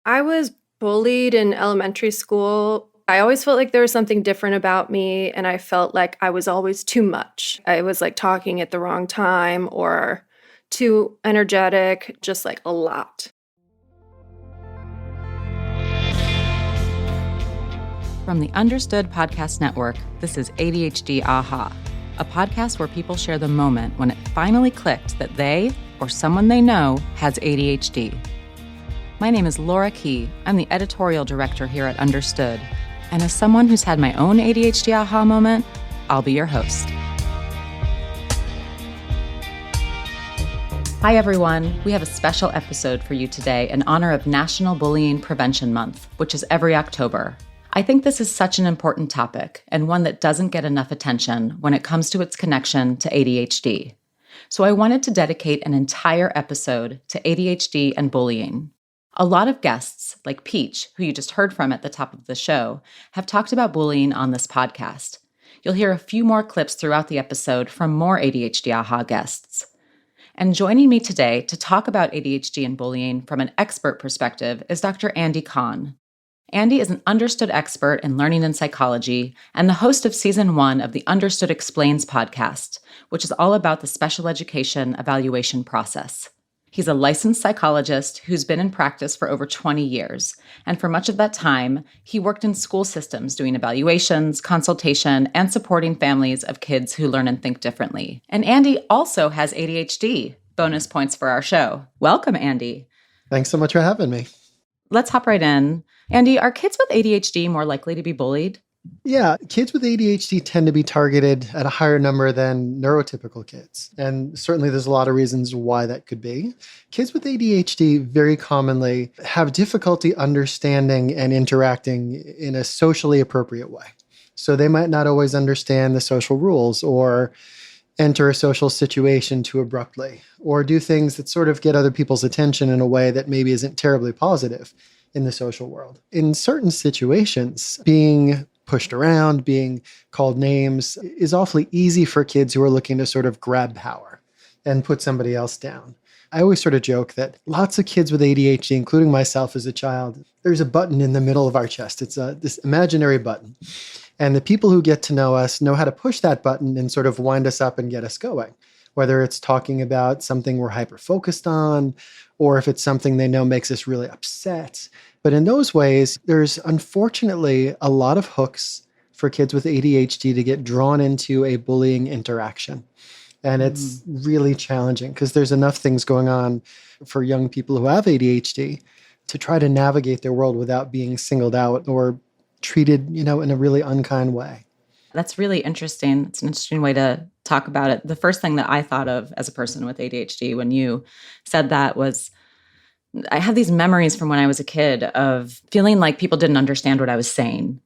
I was bullied in elementary school. I always felt like there was something different about me, and I felt like I was always too much. I was like talking at the wrong time or too energetic, just like a lot. From the Understood Podcast Network, this is ADHD Aha, a podcast where people share the moment when it finally clicked that they or someone they know has ADHD. My name is Laura Key. I'm the editorial director here at Understood. And as someone who's had my own ADHD aha moment, I'll be your host. Hi, everyone. We have a special episode for you today in honor of National Bullying Prevention Month, which is every October. I think this is such an important topic and one that doesn't get enough attention when it comes to its connection to ADHD. So I wanted to dedicate an entire episode to ADHD and bullying. A lot of guests, like Peach, who you just heard from at the top of the show, have talked about bullying on this podcast. You'll hear a few more clips throughout the episode from more ADHD Aha guests. And joining me today to talk about ADHD and bullying from an expert perspective is Dr. Andy Kahn. Andy is an Understood expert in learning and psychology and the host of Season 1 of the Understood Explains podcast, which is all about the special education evaluation process. He's a licensed psychologist who's been in practice for over 20 years, and for much of that time, he worked in school systems doing evaluations, consultation, and supporting families of kids who learn and think differently. And Andy also has ADHD. Bonus points for our show. Welcome, Andy. Thanks so much for having me. Let's hop right in. Andy, are kids with ADHD more likely to be bullied? Yeah, kids with ADHD tend to be targeted at a higher number than neurotypical kids. And certainly there's a lot of reasons why that could be. Kids with ADHD very commonly have difficulty understanding and interacting in a socially appropriate way. So they might not always understand the social rules or enter a social situation too abruptly or do things that sort of get other people's attention in a way that maybe isn't terribly positive in the social world. In certain situations, being pushed around, being called names is awfully easy for kids who are looking to sort of grab power and put somebody else down. I always sort of joke that lots of kids with ADHD, including myself as a child, there's a button in the middle of our chest. It's this imaginary button. And the people who get to know us know how to push that button and sort of wind us up and get us going, whether it's talking about something we're hyper-focused on, or if it's something they know makes us really upset. But in those ways, there's unfortunately a lot of hooks for kids with ADHD to get drawn into a bullying interaction. And it's really challenging because there's enough things going on for young people who have ADHD to try to navigate their world without being singled out or treated, in a really unkind way. That's really interesting. It's an interesting way to talk about it. The first thing that I thought of as a person with ADHD when you said that was, I have these memories from when I was a kid of feeling like people didn't understand what I was saying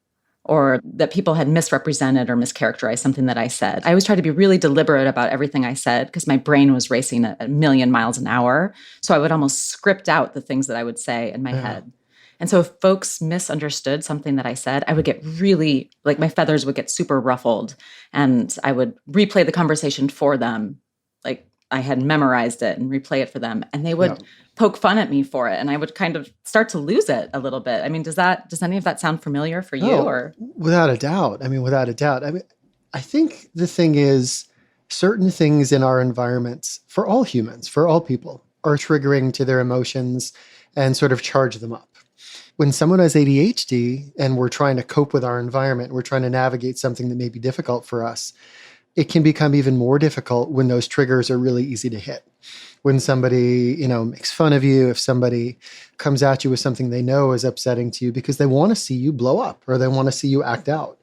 or that people had misrepresented or mischaracterized something that I said. I always tried to be really deliberate about everything I said because my brain was racing at 1,000,000 miles an hour. So I would almost script out the things that I would say in my head. And so if folks misunderstood something that I said, I would get really, like my feathers would get super ruffled and I would replay the conversation for them. Like I had memorized it and replay it for them. And they would poke fun at me for it. And I would kind of start to lose it a little bit. I mean, does any of that sound familiar for you? Or Without a doubt. Without a doubt. I think the thing is certain things in our environments for all humans, for all people, are triggering to their emotions and sort of charge them up. When someone has ADHD and we're trying to cope with our environment, we're trying to navigate something that may be difficult for us, it can become even more difficult when those triggers are really easy to hit. When somebody, makes fun of you, if somebody comes at you with something they know is upsetting to you because they want to see you blow up or they want to see you act out.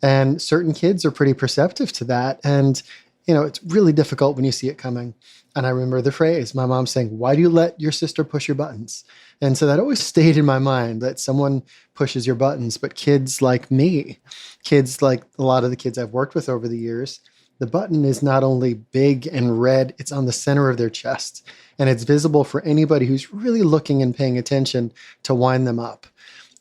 And certain kids are pretty perceptive to that. And, it's really difficult when you see it coming. And I remember the phrase, my mom saying, "Why do you let your sister push your buttons?" And so that always stayed in my mind that someone pushes your buttons. But kids like me, kids like a lot of the kids I've worked with over the years, the button is not only big and red, it's on the center of their chest. And it's visible for anybody who's really looking and paying attention to wind them up.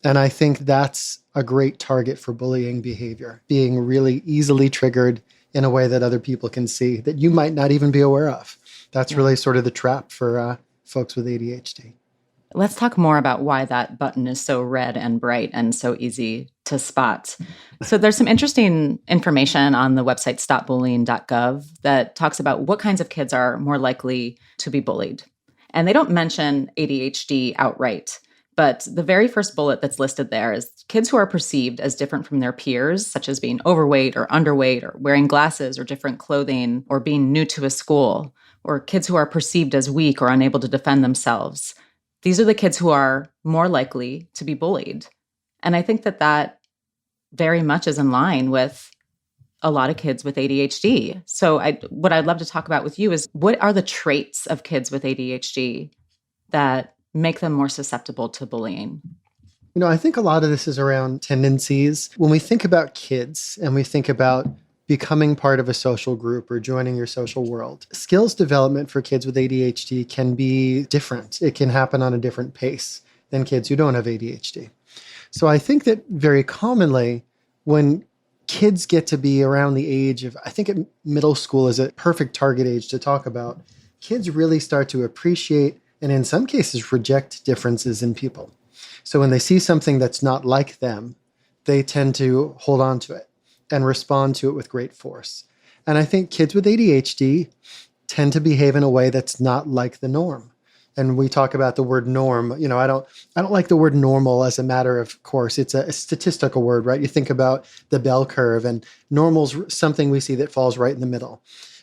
And I think that's a great target for bullying behavior, being really easily triggered in a way that other people can see that you might not even be aware of. That's really sort of the trap for folks with ADHD. Let's talk more about why that button is so red and bright and so easy to spot. So there's some interesting information on the website stopbullying.gov that talks about what kinds of kids are more likely to be bullied. And they don't mention ADHD outright, but the very first bullet that's listed there is kids who are perceived as different from their peers, such as being overweight or underweight or wearing glasses or different clothing or being new to a school, or kids who are perceived as weak or unable to defend themselves. These are the kids who are more likely to be bullied. And I think that that very much is in line with a lot of kids with ADHD. So what I'd love to talk about with you is what are the traits of kids with ADHD that make them more susceptible to bullying? I think a lot of this is around tendencies. When we think about kids and we think about becoming part of a social group or joining your social world, skills development for kids with ADHD can be different. It can happen on a different pace than kids who don't have ADHD. So I think that very commonly when kids get to be around the age of, I think middle school is a perfect target age to talk about, kids really start to appreciate and in some cases reject differences in people. So when they see something that's not like them, they tend to hold on to it and respond to it with great force. And I think kids with ADHD tend to behave in a way that's not like the norm. And we talk about the word norm. I don't like the word normal as a matter of course. It's a statistical word, right? You think about the bell curve, and normal's something we see that falls right in the middle.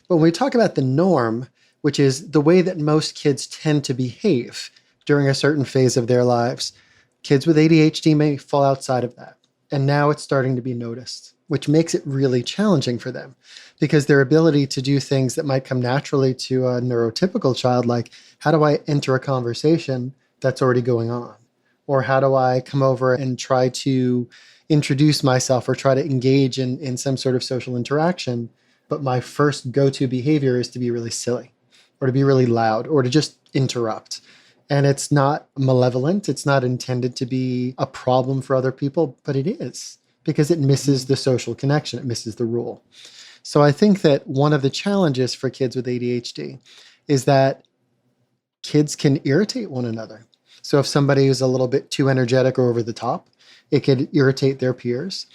But when we talk about the norm, which is the way that most kids tend to behave during a certain phase of their lives, kids with ADHD may fall outside of that. And now it's starting to be noticed, which makes it really challenging for them because their ability to do things that might come naturally to a neurotypical child, like how do I enter a conversation that's already going on? Or how do I come over and try to introduce myself or try to engage in some sort of social interaction? But my first go-to behavior is to be really silly or to be really loud or to just interrupt. And it's not malevolent. It's not intended to be a problem for other people, but it is because it misses the social connection. It misses the rule. So I think that one of the challenges for kids with ADHD is that kids can irritate one another. So if somebody is a little bit too energetic or over the top, it could irritate their peers.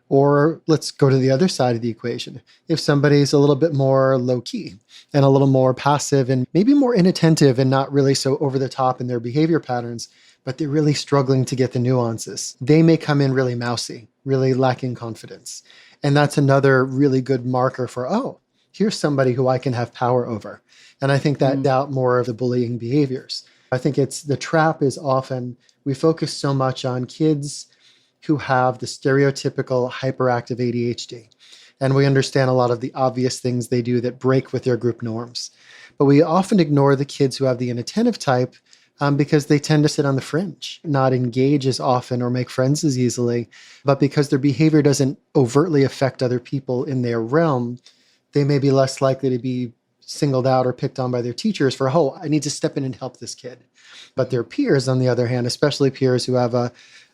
Or let's go to the other side of the equation. If somebody's a little bit more low-key and a little more passive and maybe more inattentive and not really so over the top in their behavior patterns, but they're really struggling to get the nuances, they may come in really mousy, really lacking confidence. And that's another really good marker for, oh, here's somebody who I can have power over. And I think that doubt more of the bullying behaviors. I think the trap is often we focus so much on kids who have the stereotypical hyperactive ADHD. And we understand a lot of the obvious things they do that break with their group norms. But we often ignore the kids who have the inattentive type because they tend to sit on the fringe, not engage as often or make friends as easily. But because their behavior doesn't overtly affect other people in their realm, they may be less likely to be singled out or picked on by their teachers for, oh, I need to step in and help this kid. But their peers, on the other hand, especially peers who have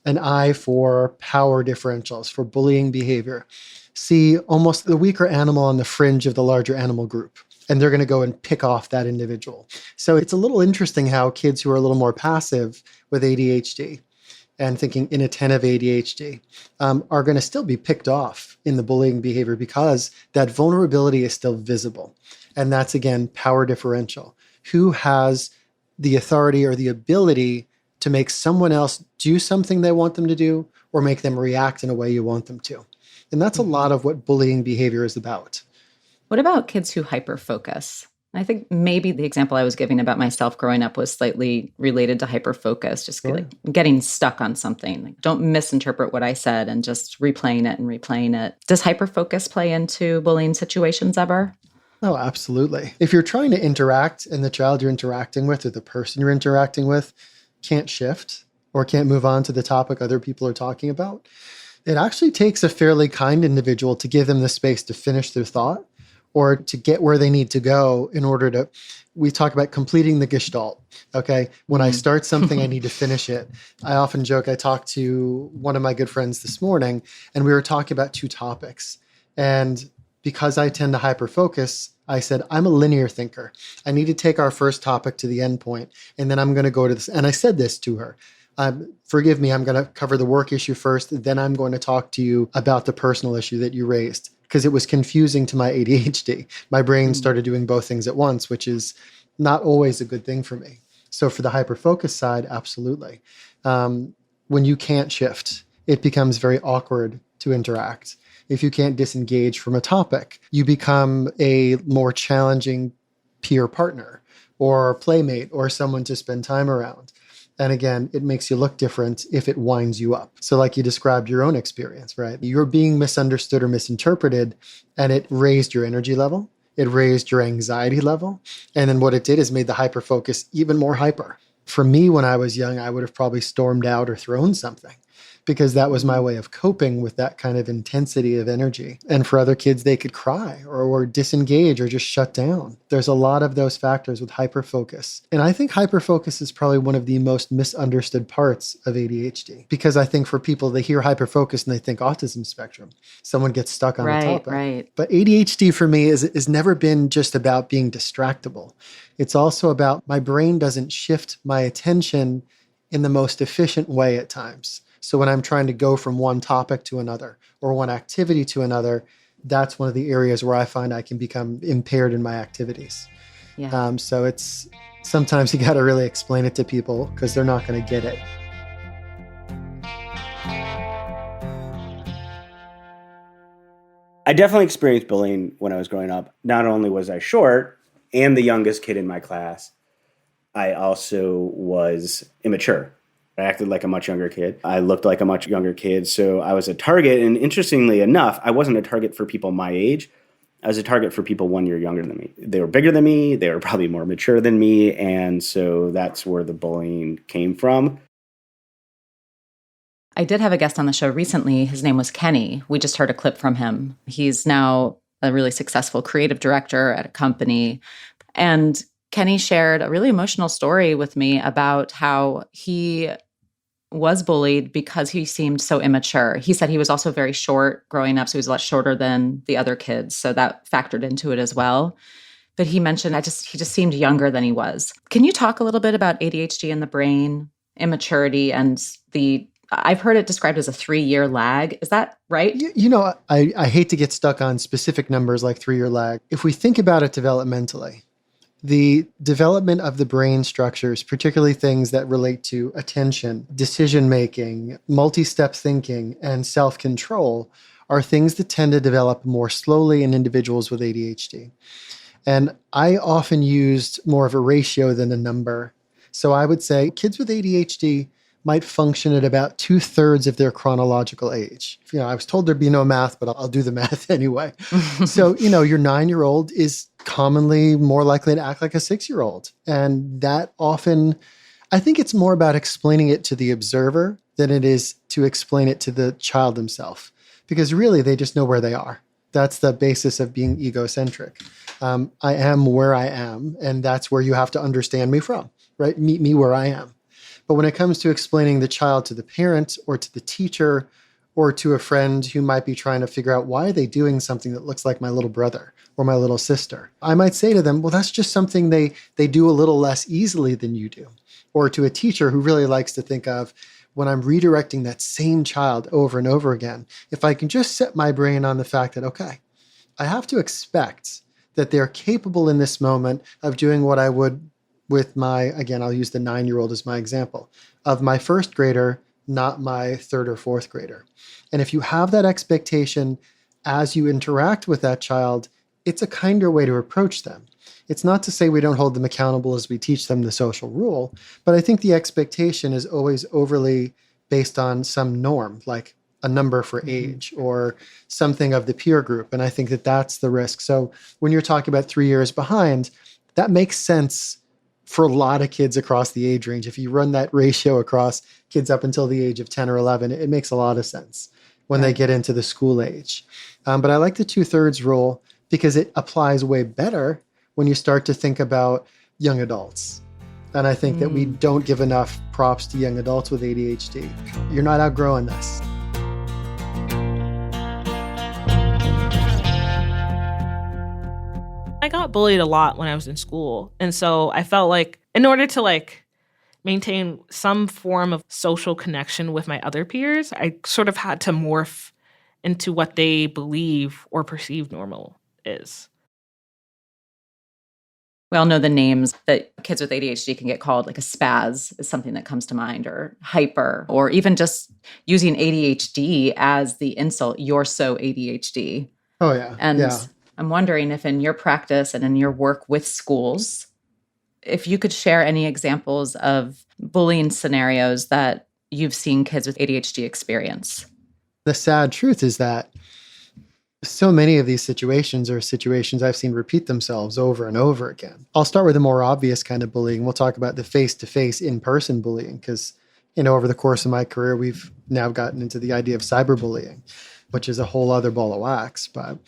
an eye for power differentials, for bullying behavior, see almost the weaker animal on the fringe of the larger animal group. And they're going to go and pick off that individual. So it's a little interesting how kids who are a little more passive with ADHD and thinking inattentive ADHD are going to still be picked off in the bullying behavior because that vulnerability is still visible. And that's, again, power differential. Who has the authority or the ability to make someone else do something they want them to do or make them react in a way you want them to? And that's a lot of what bullying behavior is about. What about kids who hyperfocus? I think maybe the example I was giving about myself growing up was slightly related to hyperfocus, just Sure. like getting stuck on something. Like, don't misinterpret what I said and just replaying it and replaying it. Does hyperfocus play into bullying situations ever? Oh, absolutely. If you're trying to interact and the child you're interacting with or the person you're interacting with can't shift or can't move on to the topic other people are talking about, it actually takes a fairly kind individual to give them the space to finish their thought or to get where they need to go in order to, we talk about completing the gestalt, okay? When I start something, I need to finish it. I often joke, I talked to one of my good friends this morning, and we were talking about two topics. And because I tend to hyperfocus, I said, I'm a linear thinker. I need to take our first topic to the end point, and then I'm going to go to this. And I said this to her. Forgive me, I'm going to cover the work issue first, then I'm going to talk to you about the personal issue that you raised, because it was confusing to my ADHD. My brain started doing both things at once, which is not always a good thing for me. So for the hyperfocus side, absolutely. When you can't shift, it becomes very awkward to interact. If you can't disengage from a topic, you become a more challenging peer partner or playmate or someone to spend time around. And again, it makes you look different if it winds you up. So like you described your own experience, right? You're being misunderstood or misinterpreted, and it raised your energy level. It raised your anxiety level. And then what it did is made the hyperfocus even more hyper. For me, when I was young, I would have probably stormed out or thrown something, because that was my way of coping with that kind of intensity of energy. And for other kids, they could cry or disengage or just shut down. There's a lot of those factors with hyperfocus. And I think hyperfocus is probably one of the most misunderstood parts of ADHD, because I think for people, they hear hyperfocus and they think autism spectrum. Someone gets stuck on a topic. Right. But ADHD for me is never been just about being distractible. It's also about my brain doesn't shift my attention in the most efficient way at times. So when I'm trying to go from one topic to another or one activity to another, that's one of the areas where I find I can become impaired in my activities. Yeah. So it's sometimes you got to really explain it to people because they're not going to get it. I definitely experienced bullying when I was growing up. Not only was I short and the youngest kid in my class, I also was immature. I acted like a much younger kid. I looked like a much younger kid. So I was a target. And interestingly enough, I wasn't a target for people my age. I was a target for people 1 year younger than me. They were bigger than me. They were probably more mature than me. And so that's where the bullying came from. I did have a guest on the show recently. His name was Kenny. We just heard a clip from him. He's now a really successful creative director at a company. And Kenny shared a really emotional story with me about how he was bullied because he seemed so immature. He said he was also very short growing up, so he was a lot shorter than the other kids. So that factored into it as well. But he mentioned he just seemed younger than he was. Can you talk a little bit about ADHD in the brain, immaturity, and I've heard it described as a 3-year lag. Is that right? I hate to get stuck on specific numbers like 3-year lag. If we think about it developmentally, the development of the brain structures, particularly things that relate to attention, decision-making, multi-step thinking, and self-control, are things that tend to develop more slowly in individuals with ADHD. And I often used more of a ratio than a number. So I would say kids with ADHD might function at about 2/3 of their chronological age. I was told there'd be no math, but I'll do the math anyway. So, your 9-year-old is commonly more likely to act like a 6-year-old. And that often, I think it's more about explaining it to the observer than it is to explain it to the child himself. Because really, they just know where they are. That's the basis of being egocentric. I am where I am, and that's where you have to understand me from, right? Meet me where I am. But when it comes to explaining the child to the parent or to the teacher or to a friend who might be trying to figure out why are they doing something that looks like my little brother or my little sister, I might say to them, well, that's just something they do a little less easily than you do. Or to a teacher who really likes to think of, when I'm redirecting that same child over and over again, if I can just set my brain on the fact that, okay, I have to expect that they're capable in this moment of doing what I would with again, I'll use the 9-year-old as my example, of my first grader, not my 3rd or 4th grader. And if you have that expectation as you interact with that child, it's a kinder way to approach them. It's not to say we don't hold them accountable as we teach them the social rule, but I think the expectation is always overly based on some norm, like a number for age or something of the peer group. And I think that that's the risk. So when you're talking about 3 years behind, that makes sense for a lot of kids across the age range. If you run that ratio across kids up until the age of 10 or 11, it makes a lot of sense when they get into the school age. But I like the 2/3 rule because it applies way better when you start to think about young adults. And I think that we don't give enough props to young adults with ADHD. You're not outgrowing this. I got bullied a lot when I was in school. And so I felt like in order to maintain some form of social connection with my other peers, I sort of had to morph into what they believe or perceive normal is. We all know the names that kids with ADHD can get called, like a spaz is something that comes to mind, or hyper, or even just using ADHD as the insult, you're so ADHD. Oh, yeah. And yeah. I'm wondering if in your practice and in your work with schools, if you could share any examples of bullying scenarios that you've seen kids with ADHD experience. The sad truth is that so many of these situations are situations I've seen repeat themselves over and over again. I'll start with the more obvious kind of bullying. We'll talk about the face-to-face, in-person bullying, because, over the course of my career, we've now gotten into the idea of cyberbullying, which is a whole other ball of wax. But,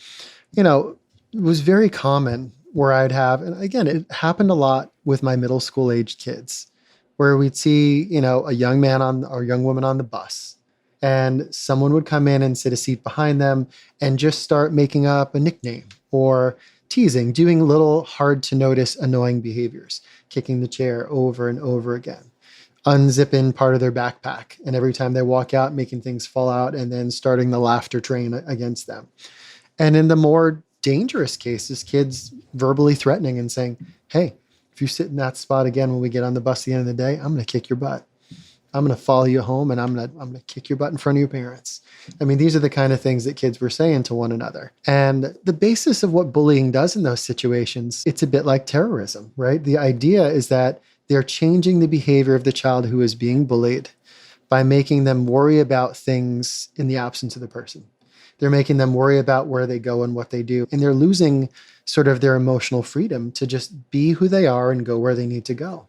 it was very common where I'd have, and again, it happened a lot with my middle school aged kids, where we'd see, a young man or young woman on the bus, and someone would come in and sit a seat behind them and just start making up a nickname or teasing, doing little hard to notice annoying behaviors, kicking the chair over and over again, unzipping part of their backpack, and every time they walk out, making things fall out, and then starting the laughter train against them. And in the more dangerous cases, kids verbally threatening and saying, hey, if you sit in that spot again when we get on the bus at the end of the day, I'm going to kick your butt. I'm going to follow you home, and I'm going to kick your butt in front of your parents. I mean, these are the kind of things that kids were saying to one another. And the basis of what bullying does in those situations, it's a bit like terrorism, right? The idea is that they're changing the behavior of the child who is being bullied by making them worry about things in the absence of the person. They're making them worry about where they go and what they do. And they're losing sort of their emotional freedom to just be who they are and go where they need to go.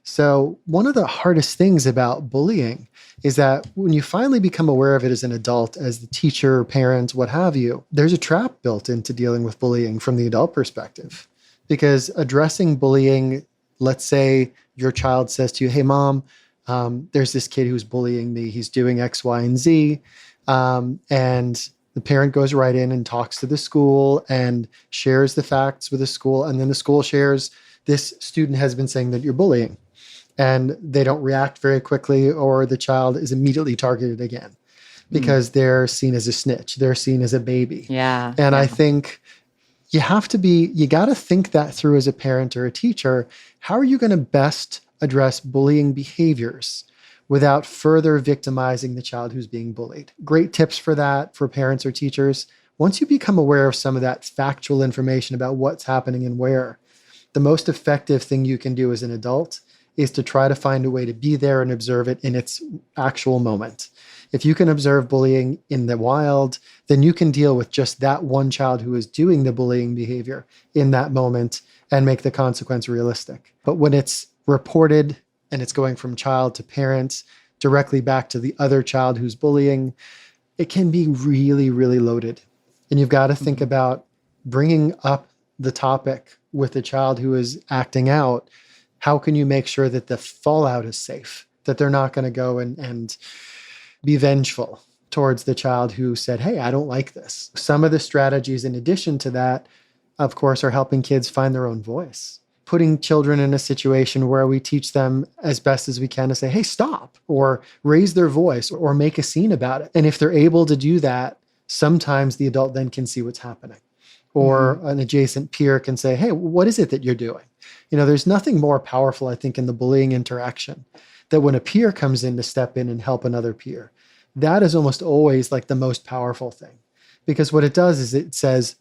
So one of the hardest things about bullying is that when you finally become aware of it as an adult, as the teacher, parent, what have you, there's a trap built into dealing with bullying from the adult perspective. Because addressing bullying, let's say your child says to you, hey, mom, there's this kid who's bullying me. He's doing X, Y, and Z. And the parent goes right in and talks to the school and shares the facts with the school. And then the school shares, this student has been saying that you're bullying. And they don't react very quickly, or the child is immediately targeted again because they're seen as a snitch. They're seen as a baby. Yeah. And I think you got to think that through as a parent or a teacher. How are you going to best address bullying behaviors without further victimizing the child who's being bullied? Great tips for that for parents or teachers. Once you become aware of some of that factual information about what's happening and where, the most effective thing you can do as an adult is to try to find a way to be there and observe it in its actual moment. If you can observe bullying in the wild, then you can deal with just that one child who is doing the bullying behavior in that moment and make the consequence realistic. But when it's reported and it's going from child to parent directly back to the other child who's bullying, it can be really, really loaded. And you've got to think about bringing up the topic with the child who is acting out. How can you make sure that the fallout is safe, that they're not going to go and be vengeful towards the child who said, hey, I don't like this. Some of the strategies in addition to that, of course, are helping kids find their own voice. Putting children in a situation where we teach them as best as we can to say, hey, stop, or raise their voice, or make a scene about it. And if they're able to do that, sometimes the adult then can see what's happening. Or an adjacent peer can say, hey, what is it that you're doing? There's nothing more powerful, I think, in the bullying interaction that when a peer comes in to step in and help another peer, that is almost always like the most powerful thing. Because what it does is it says,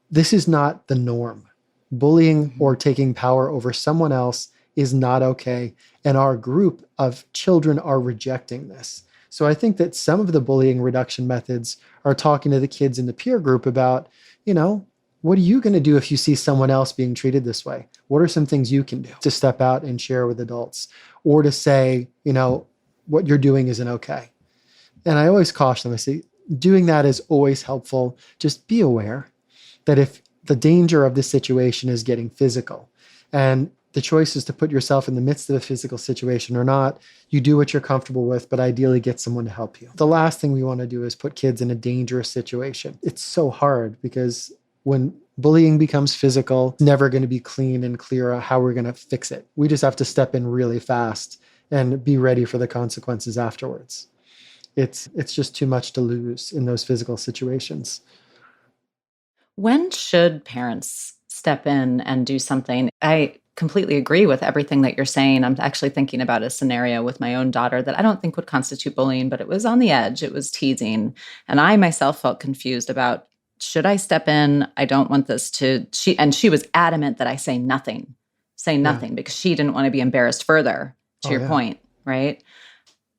this is not the norm. Bullying or taking power over someone else is not okay. And our group of children are rejecting this. So I think that some of the bullying reduction methods are talking to the kids in the peer group about, what are you going to do if you see someone else being treated this way? What are some things you can do to step out and share with adults, or to say, what you're doing isn't okay? And I always caution them. I say, doing that is always helpful. Just be aware that if the danger of this situation is getting physical, and the choice is to put yourself in the midst of a physical situation or not, you do what you're comfortable with, but ideally get someone to help you. The last thing we want to do is put kids in a dangerous situation. It's so hard because when Bullying becomes physical, never going to be clean and clear on how we're going to fix it. We just have to step in really fast and be ready for the consequences afterwards. It's just too much to lose in those physical situations. When should parents step in and do something? I completely agree with everything that you're saying. I'm actually thinking about a scenario with my own daughter that I don't think would constitute bullying, but it was on the edge. It was teasing. And I myself felt confused about, should I step in? I don't want this to, she was adamant that I say nothing because she didn't want to be embarrassed further, to your point, right?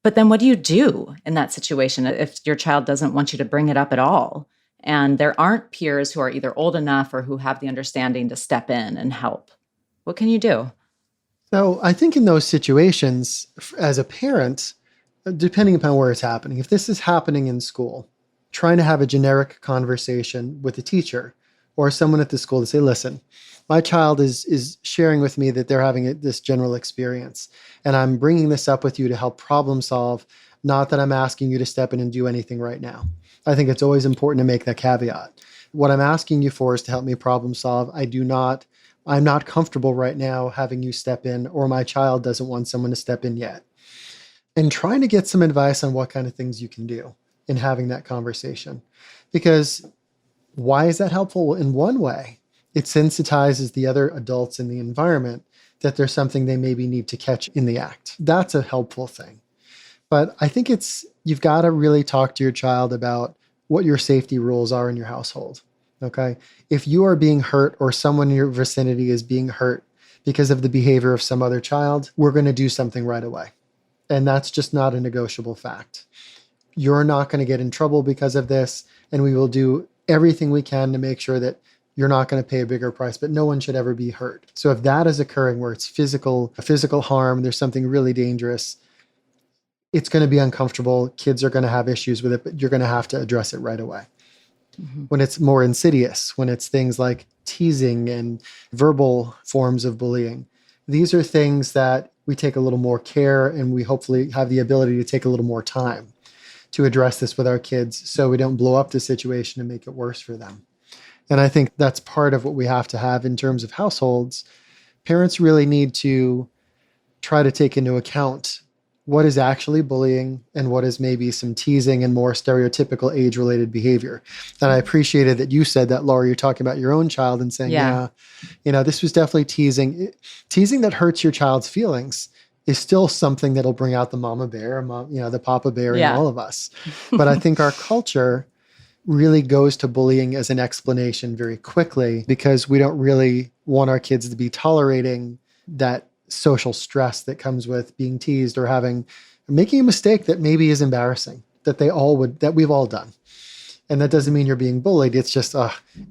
But then what do you do in that situation if your child doesn't want you to bring it up at all? And there aren't peers who are either old enough or who have the understanding to step in and help. What can you do? So I think in those situations, as a parent, depending upon where it's happening, if this is happening in school, trying to have a generic conversation with the teacher or someone at the school to say, listen, my child is sharing with me that they're having this general experience, and I'm bringing this up with you to help problem solve, not that I'm asking you to step in and do anything right now. I think it's always important to make that caveat. What I'm asking you for is to help me problem solve. I'm not comfortable right now having you step in, or my child doesn't want someone to step in yet. And trying to get some advice on what kind of things you can do in having that conversation. Because why is that helpful? In one way, it sensitizes the other adults in the environment that there's something they maybe need to catch in the act. That's a helpful thing. But I think you've got to really talk to your child about what your safety rules are in your household. Okay. If you are being hurt or someone in your vicinity is being hurt because of the behavior of some other child, we're going to do something right away. And that's just not a negotiable fact. You're not going to get in trouble because of this. And we will do everything we can to make sure that you're not going to pay a bigger price, but no one should ever be hurt. So if that is occurring where it's physical harm, there's something really dangerous, it's going to be uncomfortable. Kids are going to have issues with it, but you're going to have to address it right away. Mm-hmm. When it's more insidious, when it's things like teasing and verbal forms of bullying, these are things that we take a little more care, and we hopefully have the ability to take a little more time to address this with our kids so we don't blow up the situation and make it worse for them. And I think that's part of what we have to have in terms of households. Parents really need to try to take into account what is actually bullying and what is maybe some teasing and more stereotypical age-related behavior. And I appreciated that you said that, Laura. You're talking about your own child and saying, this was definitely teasing. Teasing that hurts your child's feelings is still something that'll bring out the mama bear, the papa bear in all of us. But I think our culture really goes to bullying as an explanation very quickly because we don't really want our kids to be tolerating that social stress that comes with being teased or making a mistake that maybe is embarrassing, that we've all done. And that doesn't mean you're being bullied. It's just,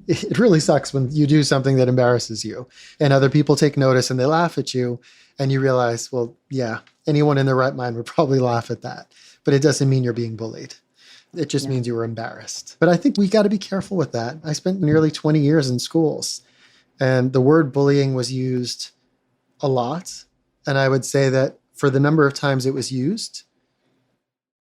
it really sucks when you do something that embarrasses you and other people take notice and they laugh at you and you realize, well, yeah, anyone in their right mind would probably laugh at that, but it doesn't mean you're being bullied. It just means you were embarrassed. But I think we got to be careful with that. I spent nearly 20 years in schools, and the word bullying was used a lot. And I would say that for the number of times it was used,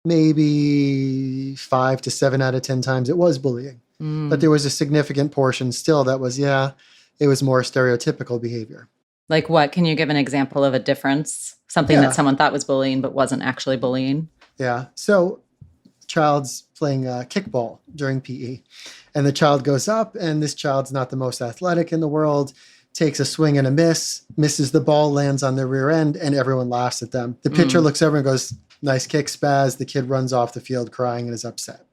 maybe 5 to 7 out of 10 times it was bullying. But there was a significant portion still that was, it was more stereotypical behavior. Like what? Can you give an example of a difference? Something that someone thought was bullying but wasn't actually bullying? Yeah. So child's playing kickball during PE, and the child goes up, and this child's not the most athletic in the world, takes a swing and a misses the ball, lands on their rear end, and everyone laughs at them. The pitcher looks over and goes, nice kick, spaz. The kid runs off the field crying and is upset.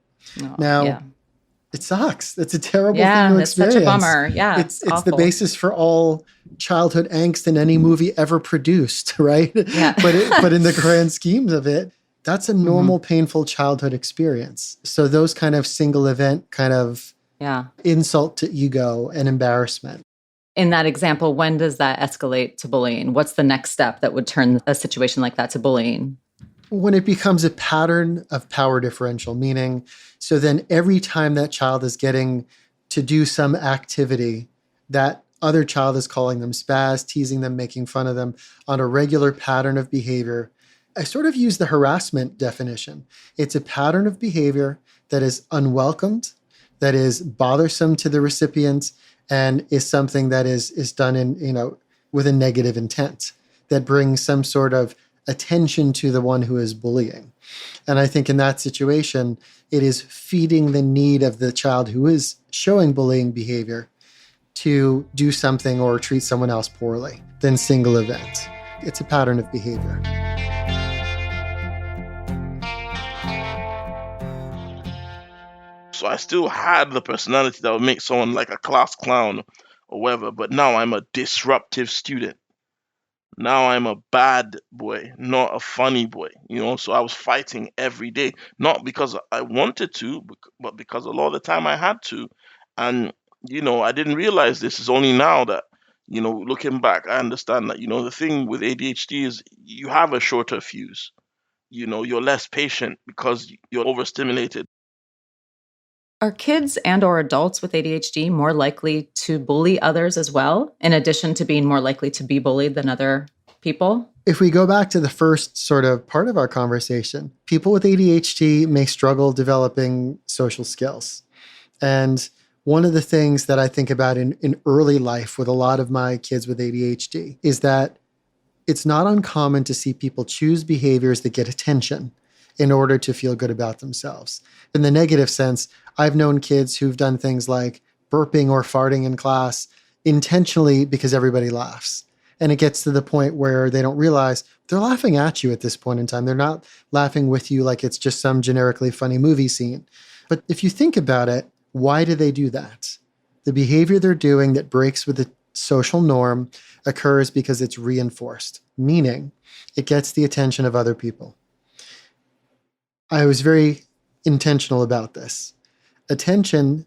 It sucks. It's a terrible thing to experience. It's such a bummer. Yeah, it's the basis for all childhood angst in any movie ever produced, right? Yeah. but in the grand schemes of it, that's a normal, painful childhood experience. So those kind of single event kind of insult to ego and embarrassment. In that example, when does that escalate to bullying? What's the next step that would turn a situation like that to bullying? When it becomes a pattern of power differential, meaning, so then every time that child is getting to do some activity, that other child is calling them spaz, teasing them, making fun of them on a regular pattern of behavior. I sort of use the harassment definition. It's a pattern of behavior that is unwelcomed, that is bothersome to the recipient, and is something that is done with a negative intent that brings some sort of attention to the one who is bullying. And I think in that situation, it is feeding the need of the child who is showing bullying behavior to do something or treat someone else poorly than single event. It's a pattern of behavior. So I still had the personality that would make someone like a class clown or whatever, but now I'm a disruptive student. Now I'm a bad boy, not a funny boy, So I was fighting every day, not because I wanted to, but because a lot of the time I had to. And, I didn't realize this is only now that, looking back, I understand that, the thing with ADHD is you have a shorter fuse. You're less patient because you're overstimulated. Are kids and or adults with ADHD more likely to bully others as well, in addition to being more likely to be bullied than other people? If we go back to the first sort of part of our conversation, people with ADHD may struggle developing social skills. And one of the things that I think about in early life with a lot of my kids with ADHD is that it's not uncommon to see people choose behaviors that get attention in order to feel good about themselves. In the negative sense, I've known kids who've done things like burping or farting in class intentionally because everybody laughs. And it gets to the point where they don't realize they're laughing at you at this point in time. They're not laughing with you like it's just some generically funny movie scene. But if you think about it, why do they do that? The behavior they're doing that breaks with the social norm occurs because it's reinforced, meaning it gets the attention of other people. I was very intentional about this. Attention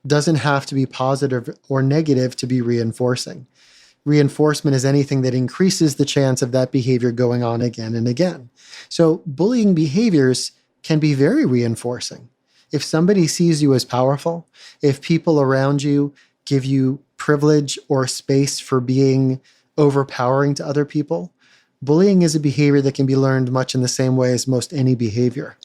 doesn't have to be positive or negative to be reinforcing. Reinforcement is anything that increases the chance of that behavior going on again and again. So bullying behaviors can be very reinforcing. If somebody sees you as powerful, if people around you give you privilege or space for being overpowering to other people, bullying is a behavior that can be learned much in the same way as most any behavior.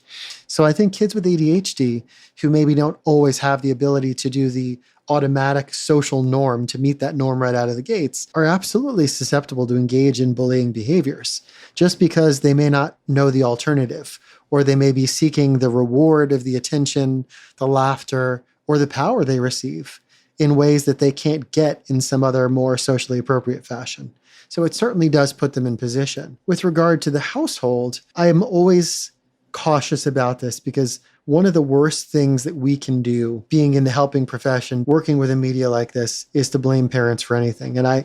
So I think kids with ADHD who maybe don't always have the ability to do the automatic social norm to meet that norm right out of the gates are absolutely susceptible to engage in bullying behaviors just because they may not know the alternative, or they may be seeking the reward of the attention, the laughter, or the power they receive in ways that they can't get in some other more socially appropriate fashion. So it certainly does put them in position. With regard to the household, I am always cautious about this because one of the worst things that we can do being in the helping profession, working with a media like this, is to blame parents for anything. And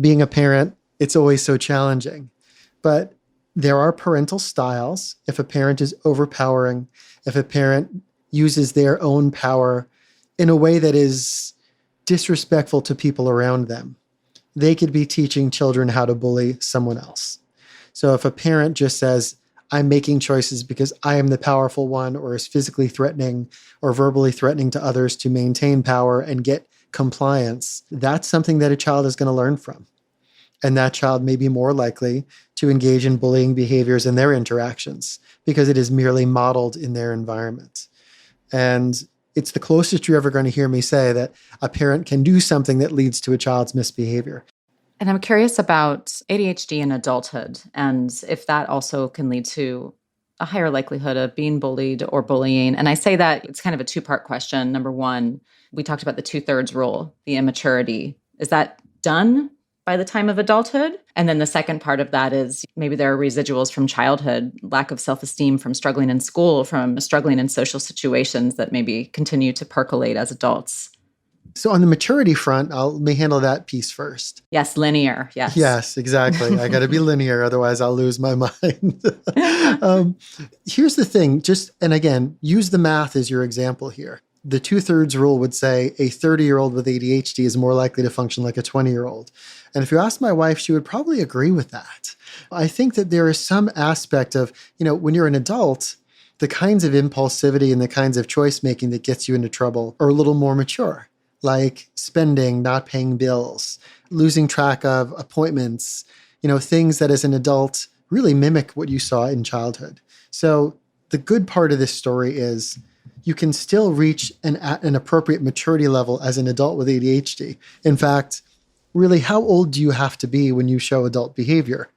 being a parent, it's always so challenging. But there are parental styles. If a parent is overpowering, if a parent uses their own power in a way that is disrespectful to people around them, they could be teaching children how to bully someone else. So if a parent just says, I'm making choices because I am the powerful one, or is physically threatening or verbally threatening to others to maintain power and get compliance, that's something that a child is going to learn from. And that child may be more likely to engage in bullying behaviors in their interactions because it is merely modeled in their environment. And it's the closest you're ever going to hear me say that a parent can do something that leads to a child's misbehavior. And I'm curious about ADHD in adulthood and if that also can lead to a higher likelihood of being bullied or bullying. And I say that it's kind of a two-part question. Number one, we talked about the 2/3 rule, the immaturity. Is that done by the time of adulthood? And then the second part of that is maybe there are residuals from childhood, lack of self-esteem from struggling in school, from struggling in social situations that maybe continue to percolate as adults. So on the maturity front, let me handle that piece first. Yes, linear. Yes. Yes, exactly. I got to be linear, otherwise I'll lose my mind. Here's the thing, and again, use the math as your example here. The 2/3 rule would say a 30-year-old with ADHD is more likely to function like a 20-year-old. And if you ask my wife, she would probably agree with that. I think that there is some aspect of, when you're an adult, the kinds of impulsivity and the kinds of choice making that gets you into trouble are a little more mature. Like spending, not paying bills, losing track of appointments, things that as an adult really mimic what you saw in childhood. So the good part of this story is you can still reach an appropriate maturity level as an adult with ADHD. In fact, really, how old do you have to be when you show adult behavior?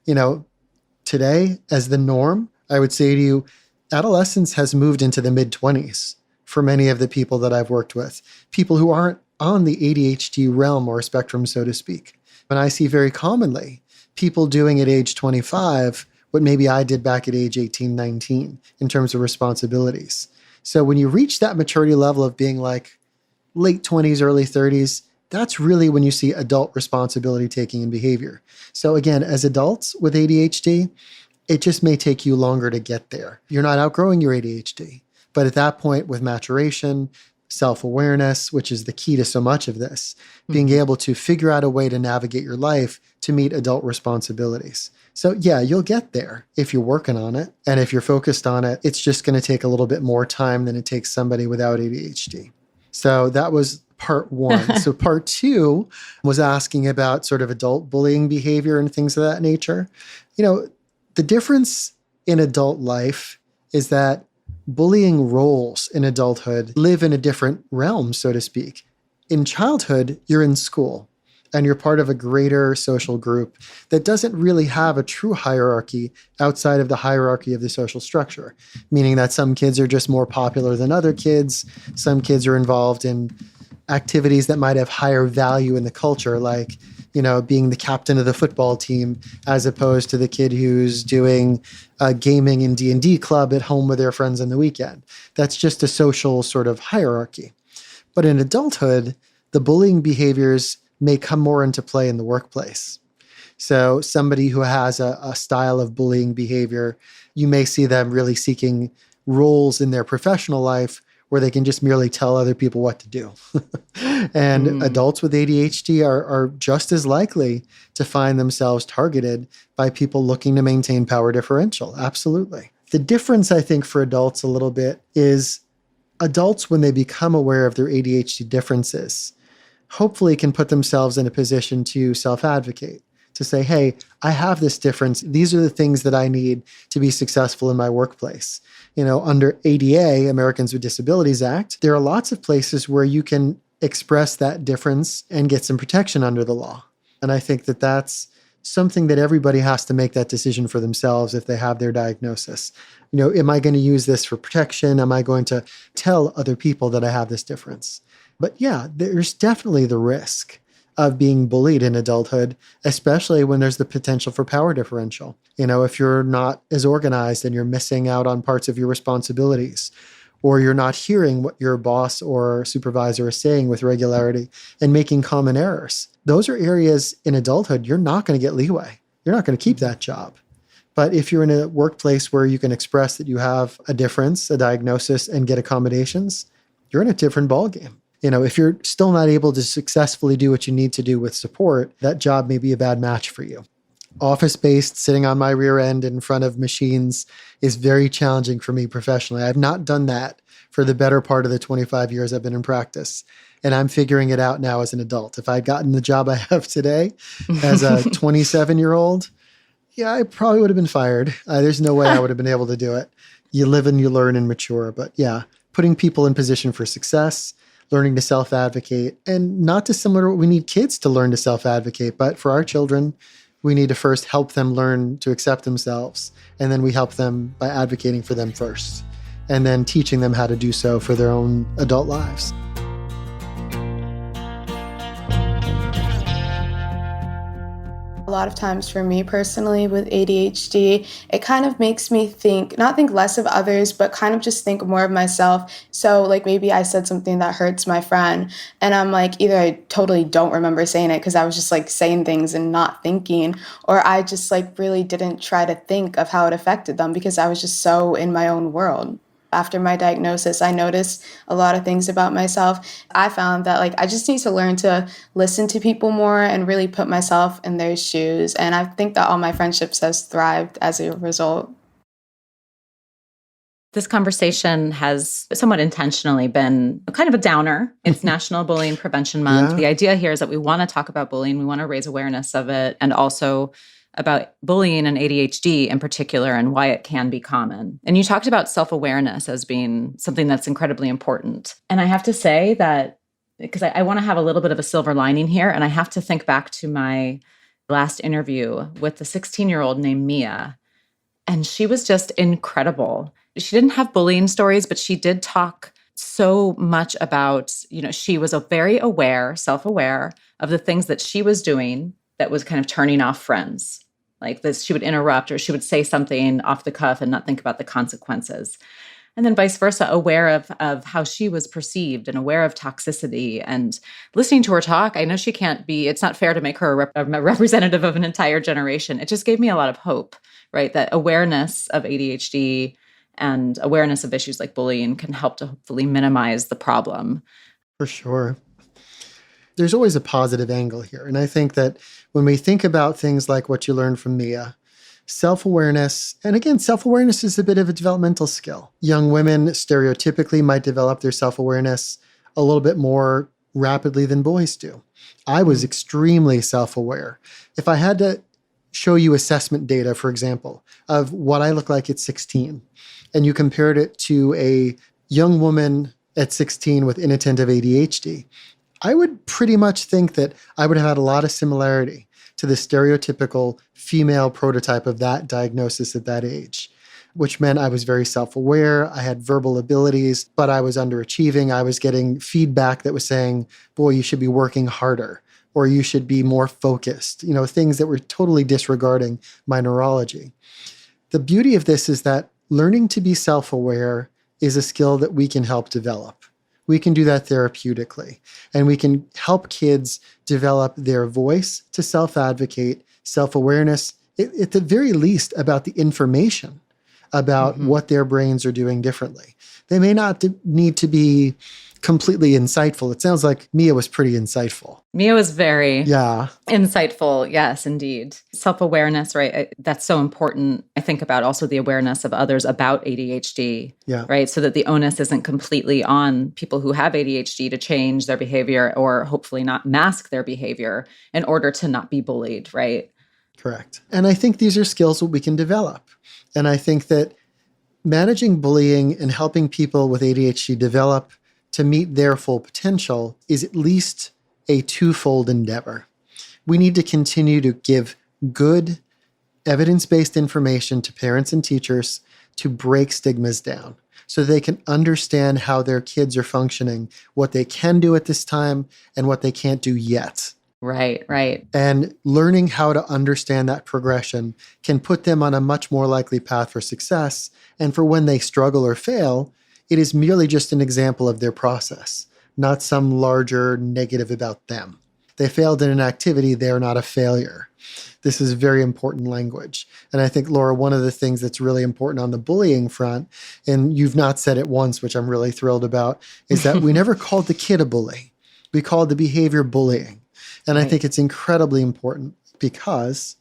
Today, as the norm, I would say to you, adolescence has moved into the mid-20s for many of the people that I've worked with, people who aren't on the ADHD realm or spectrum, so to speak. And I see very commonly people doing at age 25 what maybe I did back at age 18, 19 in terms of responsibilities. So when you reach that maturity level of being like late 20s, early 30s, that's really when you see adult responsibility taking and behavior. So again, as adults with ADHD, it just may take you longer to get there. You're not outgrowing your ADHD. But at that point, with maturation, self-awareness, which is the key to so much of this, being able to figure out a way to navigate your life to meet adult responsibilities. So yeah, you'll get there if you're working on it. And if you're focused on it, it's just going to take a little bit more time than it takes somebody without ADHD. So that was part one. So part two was asking about sort of adult bullying behavior and things of that nature. The difference in adult life is that bullying roles in adulthood live in a different realm, so to speak. In childhood, you're in school and you're part of a greater social group that doesn't really have a true hierarchy outside of the hierarchy of the social structure, meaning that some kids are just more popular than other kids. Some kids are involved in activities that might have higher value in the culture, like being the captain of the football team, as opposed to the kid who's doing gaming in D&D club at home with their friends on the weekend. That's just a social sort of hierarchy. But in adulthood, the bullying behaviors may come more into play in the workplace. So somebody who has a style of bullying behavior, you may see them really seeking roles in their professional life where they can just merely tell other people what to do. And adults with ADHD are just as likely to find themselves targeted by people looking to maintain power differential. Absolutely. The difference, I think, for adults a little bit is adults, when they become aware of their ADHD differences, hopefully can put themselves in a position to self-advocate, to say, hey, I have this difference. These are the things that I need to be successful in my workplace. Under ADA, Americans with Disabilities Act, there are lots of places where you can express that difference and get some protection under the law. And I think that that's something that everybody has to make that decision for themselves if they have their diagnosis. Am I going to use this for protection? Am I going to tell other people that I have this difference? But yeah, there's definitely the risk of being bullied in adulthood, especially when there's the potential for power differential. If you're not as organized and you're missing out on parts of your responsibilities, or you're not hearing what your boss or supervisor is saying with regularity and making common errors. Those are areas in adulthood you're not going to get leeway. You're not going to keep that job. But if you're in a workplace where you can express that you have a difference, a diagnosis, and get accommodations, you're in a different ballgame. If you're still not able to successfully do what you need to do with support, that job may be a bad match for you. Office-based, sitting on my rear end in front of machines is very challenging for me professionally. I've not done that for the better part of the 25 years I've been in practice. And I'm figuring it out now as an adult. If I'd gotten the job I have today as a 27-year-old, yeah, I probably would have been fired. There's no way I would have been able to do it. You live and you learn and mature. But yeah, putting people in position for success, learning to self-advocate, and not dissimilar to what we need kids to learn to self-advocate. But for our children, we need to first help them learn to accept themselves. And then we help them by advocating for them first, and then teaching them how to do so for their own adult lives. A lot of times for me personally with ADHD, it kind of makes me not think less of others, but kind of just think more of myself. So like maybe I said something that hurts my friend and I'm like, either I totally don't remember saying it because I was just like saying things and not thinking, or I just like really didn't try to think of how it affected them because I was just so in my own world. After my diagnosis, I noticed a lot of things about myself. I found that I just need to learn to listen to people more and really put myself in their shoes. And I think that all my friendships has thrived as a result. This conversation has somewhat intentionally been kind of a downer. It's National Bullying Prevention Month. Yeah. The idea here is that we want to talk about bullying. We want to raise awareness of it and also about bullying and ADHD in particular and why it can be common. And you talked about self-awareness as being something that's incredibly important. And I have to say that, because I want to have a little bit of a silver lining here, and I have to think back to my last interview with the 16-year-old named Mia. And she was just incredible. She didn't have bullying stories, but she did talk so much about, she was very aware, self-aware of the things that she was doing that was kind of turning off friends. Like this, she would interrupt or she would say something off the cuff and not think about the consequences. And then vice versa, aware of how she was perceived and aware of toxicity. And listening to her talk, I know she can't be, it's not fair to make her a representative of an entire generation. It just gave me a lot of hope, right? That awareness of ADHD and awareness of issues like bullying can help to hopefully minimize the problem. For sure. There's always a positive angle here. And I think that when we think about things like what you learned from Mia, self-awareness, and again, self-awareness is a bit of a developmental skill. Young women stereotypically might develop their self-awareness a little bit more rapidly than boys do. I was extremely self-aware. If I had to show you assessment data, for example, of what I look like at 16, and you compared it to a young woman at 16 with inattentive ADHD, I would pretty much think that I would have had a lot of similarity to the stereotypical female prototype of that diagnosis at that age, which meant I was very self-aware, I had verbal abilities, but I was underachieving. I was getting feedback that was saying, boy, you should be working harder, or you should be more focused, things that were totally disregarding my neurology. The beauty of this is that learning to be self-aware is a skill that we can help develop. We can do that therapeutically, and we can help kids develop their voice to self-advocate, self-awareness, at the very least about the information about what their brains are doing differently. They may not need to be completely insightful. It sounds like Mia was pretty insightful. Mia was very insightful. Yes, indeed. Self-awareness, right? That's so important. I think about also the awareness of others about ADHD, right? So that the onus isn't completely on people who have ADHD to change their behavior or hopefully not mask their behavior in order to not be bullied, right? Correct. And I think these are skills that we can develop. And I think that managing bullying and helping people with ADHD develop to meet their full potential is at least a twofold endeavor. We need to continue to give good, evidence-based information to parents and teachers to break stigmas down so they can understand how their kids are functioning, what they can do at this time, and what they can't do yet. Right, right. And learning how to understand that progression can put them on a much more likely path for success. And for when they struggle or fail, it is merely just an example of their process, not some larger negative about them. They failed in an activity, they are not a failure. This is very important language. And I think, Laura, one of the things that's really important on the bullying front, and you've not said it once, which I'm really thrilled about, is that we never called the kid a bully. We called the behavior bullying. And I think it's incredibly important because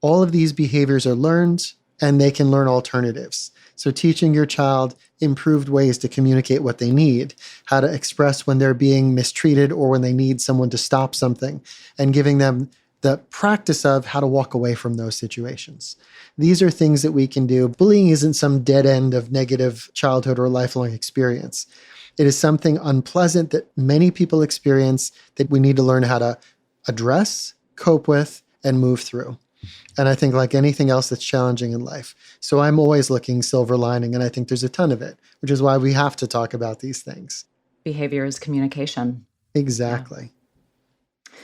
all of these behaviors are learned and they can learn alternatives. So teaching your child improved ways to communicate what they need, how to express when they're being mistreated or when they need someone to stop something, and giving them the practice of how to walk away from those situations. These are things that we can do. Bullying isn't some dead end of negative childhood or lifelong experience. It is something unpleasant that many people experience that we need to learn how to address, cope with, and move through. And I think like anything else that's challenging in life. So I'm always looking silver lining, and I think there's a ton of it, which is why we have to talk about these things. Behavior is communication. Exactly. Yeah.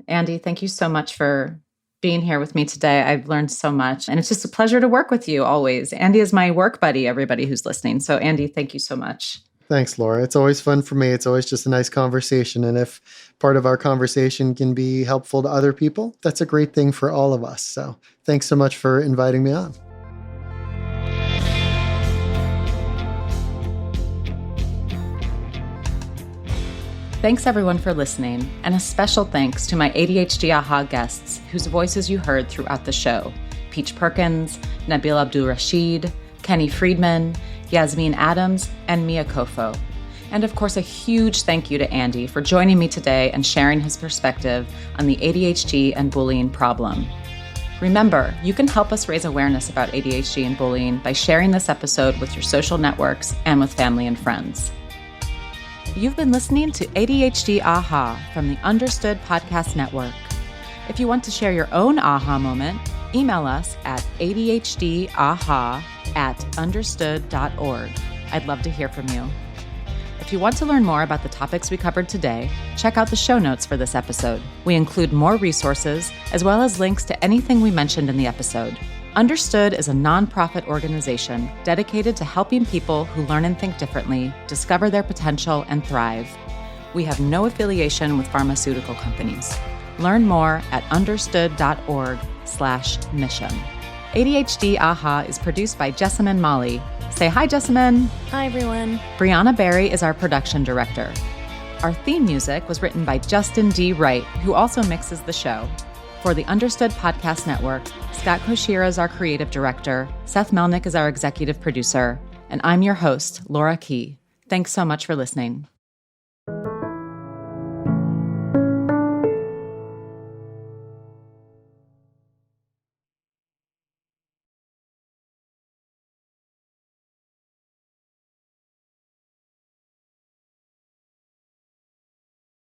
Andy, thank you so much for being here with me today. I've learned so much, and it's just a pleasure to work with you always. Andy is my work buddy, everybody who's listening. So Andy, thank you so much. Thanks, Laura. It's always fun for me. It's always just a nice conversation. And if part of our conversation can be helpful to other people, that's a great thing for all of us. So thanks so much for inviting me on. Thanks everyone for listening, and a special thanks to my ADHD Aha guests whose voices you heard throughout the show. Peach Perkins, Nabil Abdul-Rashid, Kenny Friedman, Yasmin Adams, and Mia Kofo. And of course, a huge thank you to Andy for joining me today and sharing his perspective on the ADHD and bullying problem. Remember, you can help us raise awareness about ADHD and bullying by sharing this episode with your social networks and with family and friends. You've been listening to ADHD Aha from the Understood Podcast Network. If you want to share your own aha moment, email us at adhdaha@understood.org. I'd love to hear from you. If you want to learn more about the topics we covered today, check out the show notes for this episode. We include more resources, as well as links to anything we mentioned in the episode. Understood is a nonprofit organization dedicated to helping people who learn and think differently discover their potential and thrive. We have no affiliation with pharmaceutical companies. Learn more at understood.org/mission. ADHD Aha is produced by Jessamine Molly. Say hi, Jessamine. Hi, everyone. Brianna Berry is our production director. Our theme music was written by Justin D. Wright, who also mixes the show. For the Understood Podcast Network, Scott Koshira is our creative director, Seth Melnick is our executive producer, and I'm your host, Laura Key. Thanks so much for listening.